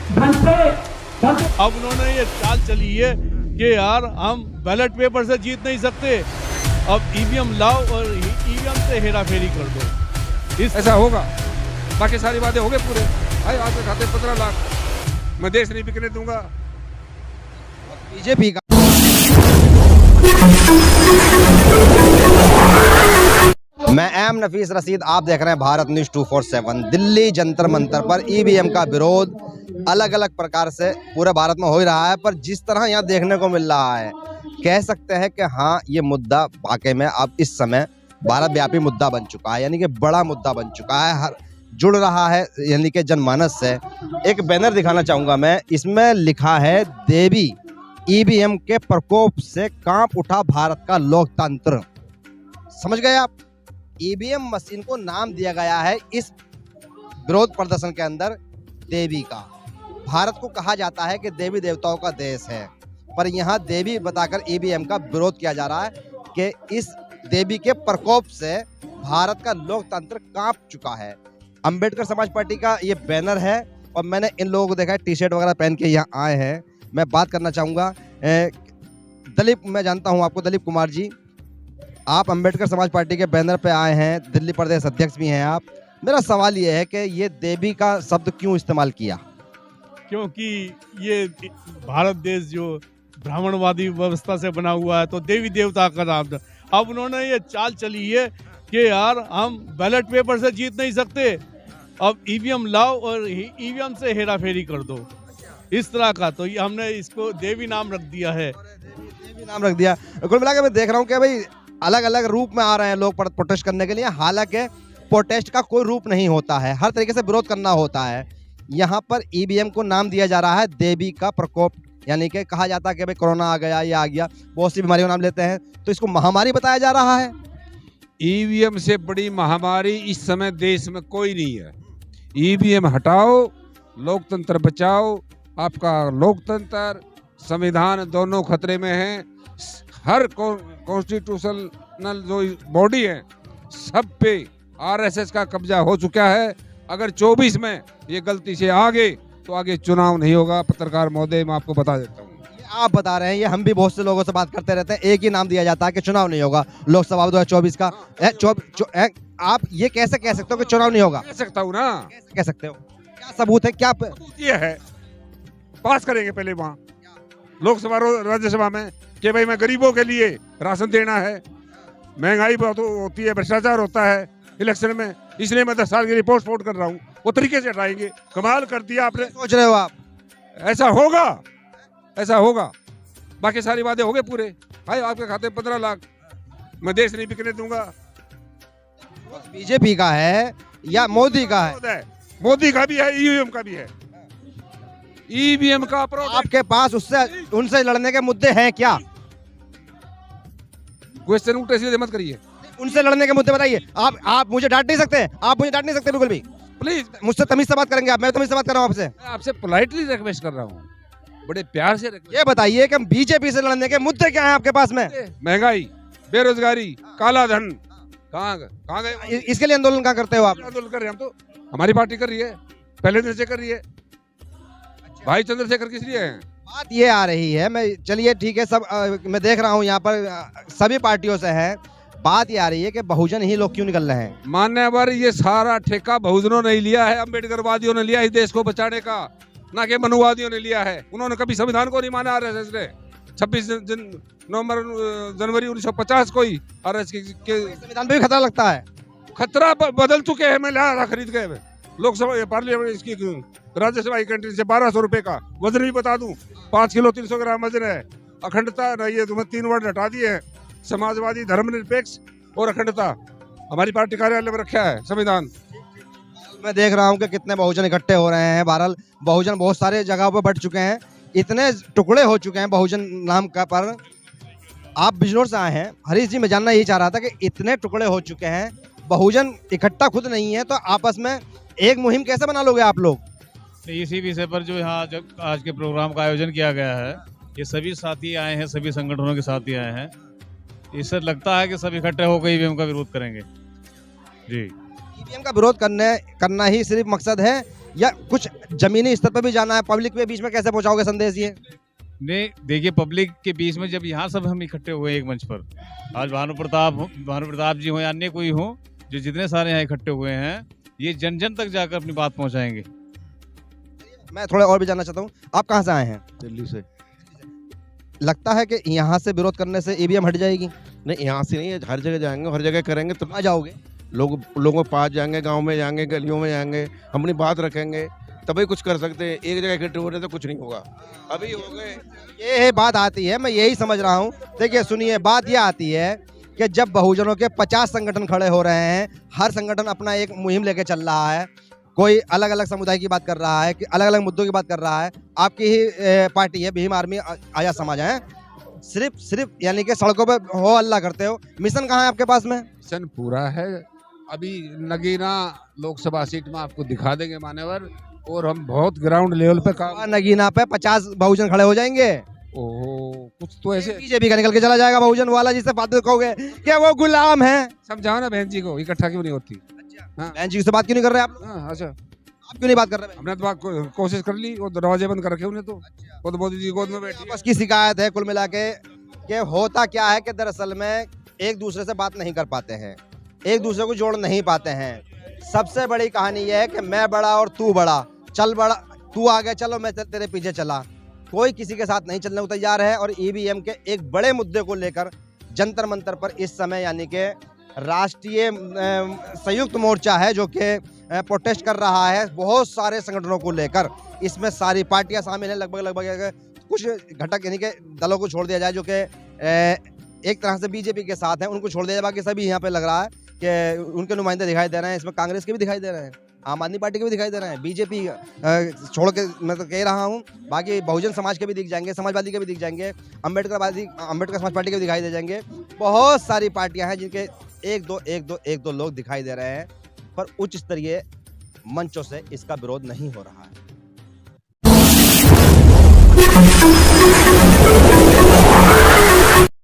अब उन्होंने ये चाल चली है कि यार हम बैलेट पेपर से जीत नहीं सकते, अब ईवीएम लाओ और ईवीएम से हेरा फेरी कर दो। ऐसा होगा, बाकी सारी बातें हो गए पूरे। भाई आपके खाते 15 लाख, मैं देश नहीं बिकने दूंगा। बीजेपी का मैं एम नफीस रशीद, आप देख रहे हैं भारत न्यूज़ 247। दिल्ली जंतर मंतर पर ईवीएम का विरोध अलग अलग प्रकार से पूरे भारत में हो ही रहा है, पर जिस तरह यहाँ देखने को मिल रहा है, कह सकते हैं कि हाँ, ये मुद्दा वाकई में अब इस समय भारत व्यापी मुद्दा बन चुका है, यानी कि बड़ा मुद्दा बन चुका है, हर जुड़ रहा है यानी कि जनमानस से। एक बैनर दिखाना चाहूँगा मैं, इसमें लिखा है देवी ईवीएम के प्रकोप से कांप उठा भारत का लोकतंत्र। समझ गए आप? ईवीएम मशीन को नाम दिया गया है इस विरोध प्रदर्शन के अंदर देवी का। भारत को कहा जाता है कि देवी देवताओं का देश है, पर यहाँ देवी बताकर ईवीएम का विरोध किया जा रहा है कि इस देवी के प्रकोप से भारत का लोकतंत्र कांप चुका है। अंबेडकर समाज पार्टी का ये बैनर है और मैंने इन लोगों को देखा है टी शर्ट वगैरह पहन के यहाँ आए हैं। मैं बात करना चाहूँगा दलीप, मैं जानता हूँ आपको, दलीप कुमार जी, आप अंबेडकर समाज पार्टी के बैनर पे आए हैं, दिल्ली प्रदेश अध्यक्ष भी हैं आप। मेरा सवाल ये है कि ये देवी का शब्द क्यों इस्तेमाल किया? क्योंकि ये भारत देश जो ब्राह्मणवादी व्यवस्था से बना हुआ है, तो देवी देवता का नाम था। अब उन्होंने ये चाल चली है कि यार हम बैलेट पेपर से जीत नहीं सकते, अब ईवीएम लाओ और ईवीएम से हेरा फेरी कर दो, इस तरह का। तो ये हमने इसको देवी नाम रख दिया है। देवी नाम रख दिया। कुल मिला के मैं देख रहा हूँ कि भाई अलग अलग रूप में आ रहे हैं लोग प्रोटेस्ट करने के लिए। हालांकि प्रोटेस्ट का कोई रूप नहीं होता है, हर तरीके से विरोध करना होता है। यहाँ पर ईवीएम को नाम दिया जा रहा है देवी का प्रकोप, यानी कि कहा जाता है कि भाई कोरोना आ गया, ये आ गया, बहुत सी बीमारियों का नाम लेते हैं, तो इसको महामारी बताया जा रहा है। ईवीएम से बड़ी महामारी इस समय देश में कोई नहीं है। ईवीएम हटाओ, लोकतंत्र बचाओ। आपका लोकतंत्र, संविधान दोनों खतरे में हैं। हर कॉन्स्टिट्यूशनल जो बॉडी है, सब पे आरएसएस का कब्जा हो चुका है। अगर 24 में ये गलती से आगे तो आगे चुनाव नहीं होगा। पत्रकार महोदय, मैं आपको बता देता हूँ। आप बता रहे हैं, ये हम भी बहुत से लोगों से बात करते रहते हैं, एक ही नाम दिया जाता है कि चुनाव नहीं होगा लोकसभा 2024 का। आप ये कैसे कह सकते हो कि चुनाव नहीं होगा? कह सकता हूँ ना। कैसे कह सकते हो? क्या सबूत है? क्या ये है, पास करेंगे पहले वहाँ लोकसभा राज्यसभा में कि भाई मैं गरीबों के लिए राशन देना है, महंगाई बहुत होती है, भ्रष्टाचार होता है इलेक्शन में, इसलिए मैं 10 साल की रिपोर्ट पोस्ट कर रहा हूँ। वो तरीके से हटाएंगे। कमाल कर दिया आपने। सोच रहे हो आप? ऐसा होगा, ऐसा होगा, बाकी सारी बातें हो गए पूरे। भाई आपके खाते 15 लाख, मैं देश नहीं बिकने दूंगा। बीजेपी का है या मोदी का है? मोदी का भी है, ईवीएम का भी है। ईवीएम का आपके पास उनसे लड़ने के मुद्दे हैं क्या? क्वेश्चन उल्टे सीधे मत करिए। उनसे लड़ने के मुद्दे बताइए। आप मुझे डांट नहीं सकते, आप मुझे डांट नहीं सकते बिल्कुल भी। प्लीज, मुझसे तमीज से बात करेंगे आप, मैं तमीज से बात कर रहा हूँ आपसे। मैं आपसे पोलाइटली रिक्वेस्ट कर रहा हूँ, बड़े प्यार से। ये बताइए कि बीजेपी से लड़ने के मुद्दे क्या हैं आपके पास में? महंगाई, बेरोजगारी, काला धन, कहाँ गए? इसके लिए आंदोलन कहाँ करते हो आप? आंदोलन कर रहे हैं हम, तो हमारी पार्टी कर रही है, पहले दिन से कर रही है। भाई चंद्रशेखर किस लिए हैं? बात ये आ रही है, मैं चलिए ठीक है, सब मैं देख रहा हूँ यहाँ पर सभी पार्टियों से है। बात ये आ रही है कि बहुजन ही लोग क्यों निकल रहे हैं? मान्यवर, ये सारा ठेका बहुजनों ने लिया है, अम्बेडकरवादियों ने लिया इस देश को बचाने का, ना कि मनुवादियों ने लिया है। उन्होंने कभी संविधान को नहीं माना आरएसएस ने। 26 जनवरी 1950 को ही आरएसएस के संविधान पे भी खतरा लगता है। खतरा बदल चुके हैं। मैं लाया खरीद के लोकसभा पार्लियामेंट इसकी राज्यसभा की कैंटीन से 1200 रुपए का वजन भी बता दूं, 5 किलो 300 ग्राम वजन है। अखंडता नहीं है, तुम्हें 3 वर्ड हटा दिए हैं, समाजवादी, धर्मनिरपेक्ष और अखंडता। हमारी पार्टी कार्यालय में रखा है संविधान। मैं देख रहा हूँ कि कितने बहुजन इकट्ठे हो रहे हैं। बहरहाल बहुजन बहुत सारे जगहों पर बढ़ चुके हैं, इतने टुकड़े हो चुके हैं बहुजन नाम का। पर आप बिजनौर से आए हैं, हरीश जी, मैं जानना यही चाह रहा था कि इतने टुकड़े हो चुके हैं, बहुजन इकट्ठा खुद नहीं है, तो आपस में एक मुहिम कैसे बना लोगे आप लोग? इसी विषय पर जो यहाँ आज के प्रोग्राम का आयोजन किया गया है, ये सभी साथी आए हैं, सभी संगठनों के साथी आए हैं। इससे लगता है कि सब इकट्ठे होकर ईवीएम का विरोध करेंगे। जी, ईवीएम का विरोध करना ही सिर्फ मकसद है या कुछ जमीनी स्तर पर भी जाना है, पब्लिक के बीच में कैसे पहुंचाओगे संदेश ये? नहीं, देखिए पब्लिक के बीच में जब यहाँ सब हम इकट्ठे हुए एक मंच पर, आज भानु प्रताप जी हो या अन्य कोई हो, जो जितने सारे यहाँ इकट्ठे हुए हैं, ये जन जन तक जाकर अपनी बात पहुँचाएंगे। मैं थोड़ा और भी जानना चाहता हूँ, आप कहाँ से आए हैं? दिल्ली से। लगता है कि यहाँ से विरोध करने से ईवीएम हट जाएगी? नहीं, यहाँ से नहीं है, हर जगह जाएंगे, हर जगह करेंगे तब कहाँ जाओगे? लोगों के पास जाएंगे, गांव में जाएंगे, गलियों में जाएंगे, हम अपनी बात रखेंगे तभी कुछ कर सकते हैं। एक जगह इकट्ठे होने से कुछ नहीं होगा। अभी हो गए, ये बात आती है, मैं यही समझ रहा हूँ। देखिए सुनिए, बात ये आती है कि जब बहुजनों के 50 संगठन खड़े हो रहे हैं, हर संगठन अपना एक मुहिम लेके चल रहा है, कोई अलग अलग समुदाय की बात कर रहा है, कि अलग अलग मुद्दों की बात कर रहा है। आपकी ही पार्टी है भीम आर्मी आजाद समाज है, सिर्फ यानी कि सड़कों पे हो हल्ला करते हो। मिशन कहाँ है आपके पास में? मिशन पूरा है। अभी नगीना लोकसभा सीट में आपको दिखा देंगे मान्यवर, और हम बहुत ग्राउंड लेवल पे काम। नगीना पे 50 बहुजन खड़े हो जाएंगे। ओहो, कुछ तो ऐसे बीजेपी का निकल के चला जाएगा बहुजन वाला, जिससे बात कहोगे कि वो गुलाम है। समझाओ ना बहन जी को, इकट्ठा क्यों नहीं होती? हाँ। बहन जी से बात क्यों नहीं कर रहे आप? हाँ, अच्छा, आप क्यों नहीं बात कर रहे? हमने तो बात कोशिश कर ली, वो दरवाजे बंद कर रखे उन्हें, तो वो तो मोदी जी गोद में बैठी है। आपस की शिकायत है कुल मिला के कि होता क्या है कि दरअसल में एक दूसरे से बात नहीं कर पाते हैं, एक दूसरे को जोड़ नहीं पाते हैं। सबसे बड़ी कहानी यह है कि मैं बड़ा और तू बड़ा, चल बड़ा, तू आगे चलो मैं तेरे पीछे चला। कोई किसी के साथ नहीं चलने को तैयार है। और ईवीएम के एक बड़े मुद्दे को लेकर जंतर मंतर पर इस समय यानी कि राष्ट्रीय संयुक्त मोर्चा है जो कि प्रोटेस्ट कर रहा है बहुत सारे संगठनों को लेकर। इसमें सारी पार्टियां शामिल हैं, लगभग कुछ घटक यानी कि दलों को छोड़ दिया जाए जो कि एक तरह से बीजेपी के साथ हैं, उनको छोड़ दिया जाए। बाकी सभी यहाँ पे लग रहा है कि उनके नुमाइंदे दिखाई दे रहे हैं। इसमें कांग्रेस के भी दिखाई दे रहे हैं, आम आदमी पार्टी के भी दिखाई दे रहे हैं, बीजेपी छोड़ के मैं तो कह रहा हूँ। बाकी बहुजन समाज के भी दिख जाएंगे, समाजवादी के भी दिख जाएंगे, अम्बेडकर समाज पार्टी के भी दिखाई दे जाएंगे। बहुत सारी पार्टियां हैं जिनके एक दो लोग दिखाई दे रहे हैं, पर उच्च स्तरीय मंचों से इसका विरोध नहीं हो रहा है।